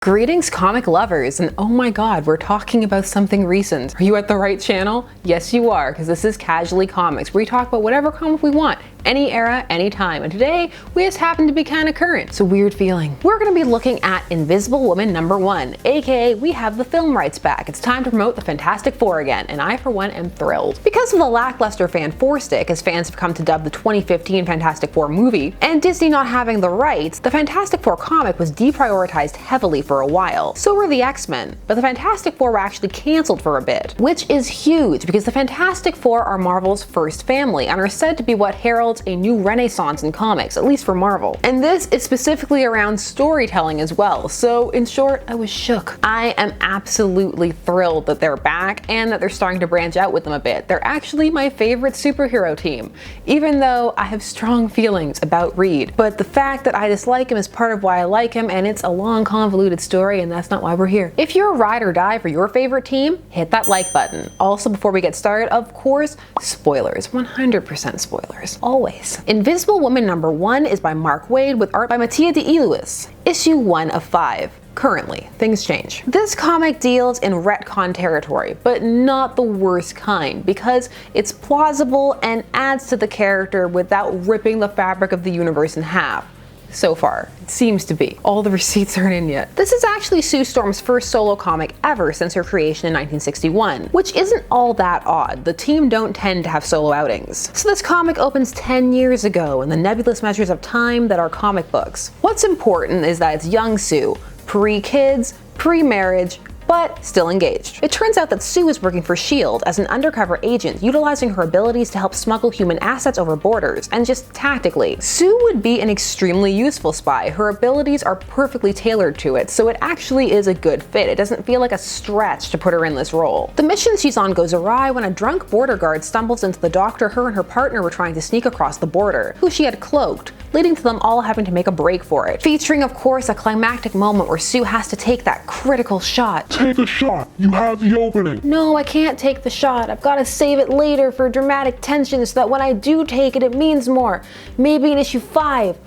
Greetings, comic lovers, and oh my god, we're talking about something recent. Are you at the right channel? Yes, you are, because this is Casually Comics, where we talk about whatever comic we want, any era, any time, and today we just happen to be kind of current. It's a weird feeling. We're going to be looking at Invisible Woman #1, aka we have the film rights back. It's time to promote the Fantastic Four again, and I for one am thrilled. Because of the lackluster fan four-stick, as fans have come to dub the 2015 Fantastic Four movie, and Disney not having the rights, the Fantastic Four comic was deprioritized heavily for a while. So were the X-Men, but the Fantastic Four were actually cancelled for a bit, which is huge because the Fantastic Four are Marvel's first family and are said to be what heralds a new renaissance in comics, at least for Marvel. And this is specifically around storytelling as well, so in short, I was shook. I am absolutely thrilled that they're back and that they're starting to branch out with them a bit. They're actually my favorite superhero team, even though I have strong feelings about Reed. But the fact that I dislike him is part of why I like him, and it's a long, convoluted story, and that's not why we're here. If you're a ride or die for your favorite team, hit that like button. Also, before we get started, of course, spoilers. 100% spoilers. Always. Invisible Woman #1 is by Mark Waid with art by Mattia De Iulis. Issue 1 of 5. Currently, things change. This comic deals in retcon territory, but not the worst kind, because it's plausible and adds to the character without ripping the fabric of the universe in half. So far, it seems to be. All the receipts aren't in yet. This is actually Sue Storm's first solo comic ever since her creation in 1961, which isn't all that odd. The team don't tend to have solo outings. So this comic opens 10 years ago in the nebulous measures of time that are comic books. What's important is that it's young Sue, pre-kids, pre-marriage, but still engaged. It turns out that Sue is working for S.H.I.E.L.D. as an undercover agent, utilizing her abilities to help smuggle human assets over borders, and just tactically. Sue would be an extremely useful spy. Her abilities are perfectly tailored to it, so it actually is a good fit. It doesn't feel like a stretch to put her in this role. The mission she's on goes awry when a drunk border guard stumbles into the doctor her and her partner were trying to sneak across the border, who she had cloaked, leading to them all having to make a break for it. Featuring, of course, a climactic moment where Sue has to take that critical shot. Take a shot. You have the opening. No, I can't take the shot. I've got to save it later for dramatic tension so that when I do take it, it means more. Maybe in issue 5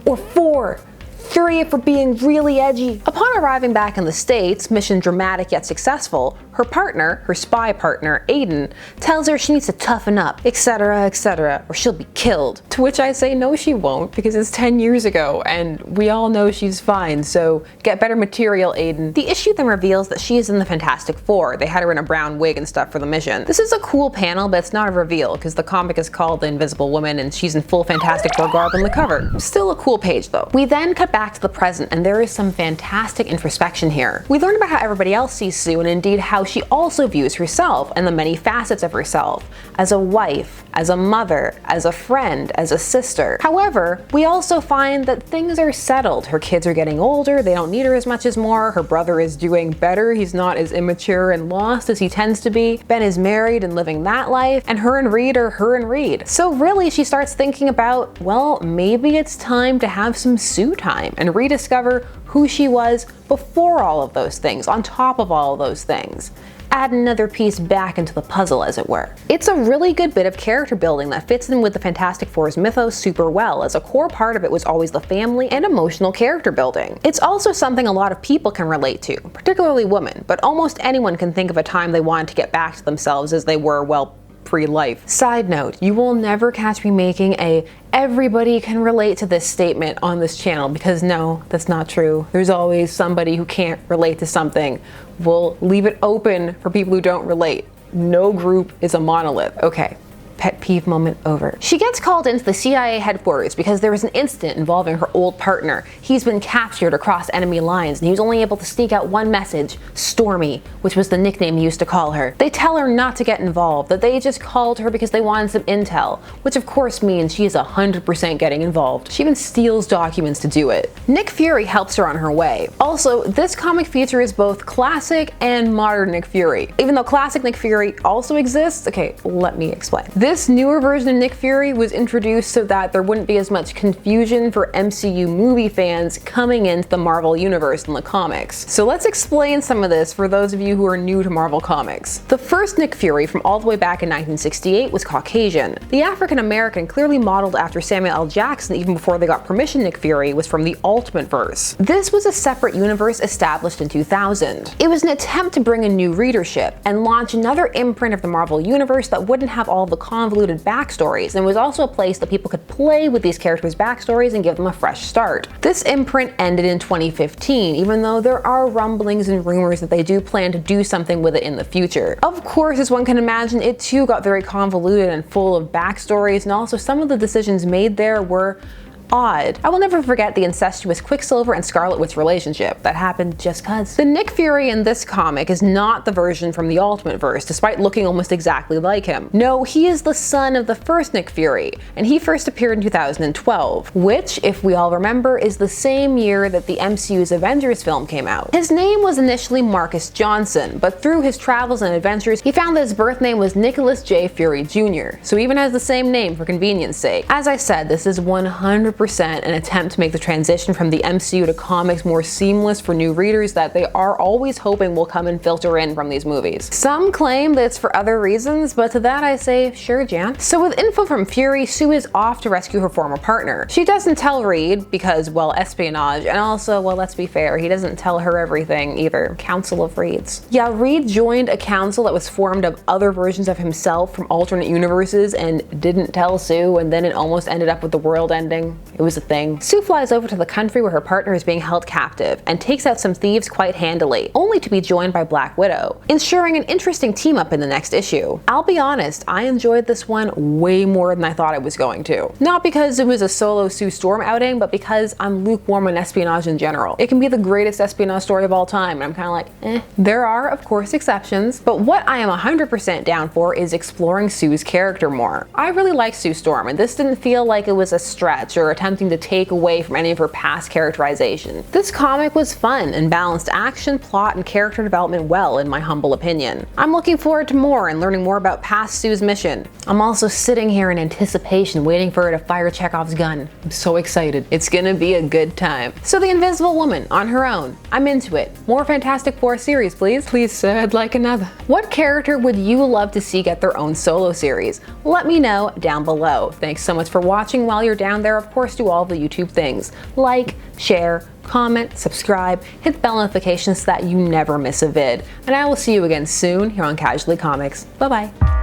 or 4. 3 if we're being really edgy. Upon arriving back in the States, mission dramatic yet successful, her partner, her spy partner, Aiden, tells her she needs to toughen up, etc., or she'll be killed. To which I say no she won't, because it's 10 years ago and we all know she's fine, so get better material, Aiden. The issue then reveals that she is in the Fantastic Four. They had her in a brown wig and stuff for the mission. This is a cool panel, but it's not a reveal, because the comic is called The Invisible Woman and she's in full Fantastic Four garb on the cover. Still a cool page though. We then cut back to the present, and there is some fantastic introspection here. We learn about how everybody else sees Sue, and indeed how she also views herself and the many facets of herself, as a wife, as a mother, as a friend, as a sister. However, we also find that things are settled. Her kids are getting older, they don't need her as much as more, her brother is doing better, he's not as immature and lost as he tends to be, Ben is married and living that life, and her and Reed are her and Reed. So really she starts thinking about, well, maybe it's time to have some Sue time and rediscover who she was before all of those things, on top of all of those things. Add another piece back into the puzzle, as it were. It's a really good bit of character building that fits in with the Fantastic Four's mythos super well, as a core part of it was always the family and emotional character building. It's also something a lot of people can relate to, particularly women, but almost anyone can think of a time they wanted to get back to themselves as they were, well, pre-life. Side note, you will never catch me making a everybody can relate to this statement on this channel, because no, that's not true. There's always somebody who can't relate to something. We'll leave it open for people who don't relate. No group is a monolith. Okay. Pet peeve moment over. She gets called into the CIA headquarters because there was an incident involving her old partner. He's been captured across enemy lines and he was only able to sneak out one message, Stormy, which was the nickname he used to call her. They tell her not to get involved, that they just called her because they wanted some intel, which of course means she is 100% getting involved. She even steals documents to do it. Nick Fury helps her on her way. Also, this comic features both classic and modern Nick Fury. Even though classic Nick Fury also exists, okay, let me explain. This This newer version of Nick Fury was introduced so that there wouldn't be as much confusion for MCU movie fans coming into the Marvel Universe in the comics. So let's explain some of this for those of you who are new to Marvel Comics. The first Nick Fury from all the way back in 1968 was Caucasian. The African American, clearly modeled after Samuel L. Jackson even before they got permission Nick Fury, was from the Ultimate Verse. This was a separate universe established in 2000. It was an attempt to bring in new readership and launch another imprint of the Marvel Universe that wouldn't have all the convoluted backstories, and was also a place that people could play with these characters' backstories and give them a fresh start. This imprint ended in 2015, even though there are rumblings and rumors that they do plan to do something with it in the future. Of course, as one can imagine, it too got very convoluted and full of backstories, and also some of the decisions made there were odd. I will never forget the incestuous Quicksilver and Scarlet Witch relationship. That happened just cuz. The Nick Fury in this comic is not the version from the Ultimate Verse, despite looking almost exactly like him. No, he is the son of the first Nick Fury, and he first appeared in 2012, which, if we all remember, is the same year that the MCU's Avengers film came out. His name was initially Marcus Johnson, but through his travels and adventures, he found that his birth name was Nicholas J. Fury Jr., so he even has the same name for convenience sake. As I said, this is 100% an attempt to make the transition from the MCU to comics more seamless for new readers that they are always hoping will come and filter in from these movies. Some claim that it's for other reasons, but to that I say, sure, Jan. So with info from Fury, Sue is off to rescue her former partner. She doesn't tell Reed because, well, espionage, and also, well, let's be fair, he doesn't tell her everything either. Council of Reeds. Yeah, Reed joined a council that was formed of other versions of himself from alternate universes and didn't tell Sue, and then it almost ended up with the world ending. It was a thing. Sue flies over to the country where her partner is being held captive and takes out some thieves quite handily, only to be joined by Black Widow, ensuring an interesting team up in the next issue. I'll be honest, I enjoyed this one way more than I thought I was going to. Not because it was a solo Sue Storm outing, but because I'm lukewarm on espionage in general. It can be the greatest espionage story of all time, and I'm kind of like, eh. There are, of course, exceptions, but what I am 100% down for is exploring Sue's character more. I really like Sue Storm, and this didn't feel like it was a stretch or attempting to take away from any of her past characterization. This comic was fun and balanced action, plot, and character development well, in my humble opinion. I'm looking forward to more and learning more about past Sue's mission. I'm also sitting here in anticipation, waiting for her to fire Chekhov's gun. I'm so excited. It's gonna be a good time. So the Invisible Woman, on her own. I'm into it. More Fantastic Four series, please. Please, sir, I'd like another. What character would you love to see get their own solo series? Let me know down below. Thanks so much for watching. While you're down there, of course, do all the YouTube things. Like, share, comment, subscribe, hit the bell notifications so that you never miss a vid. And I will see you again soon here on Casually Comics. Bye bye.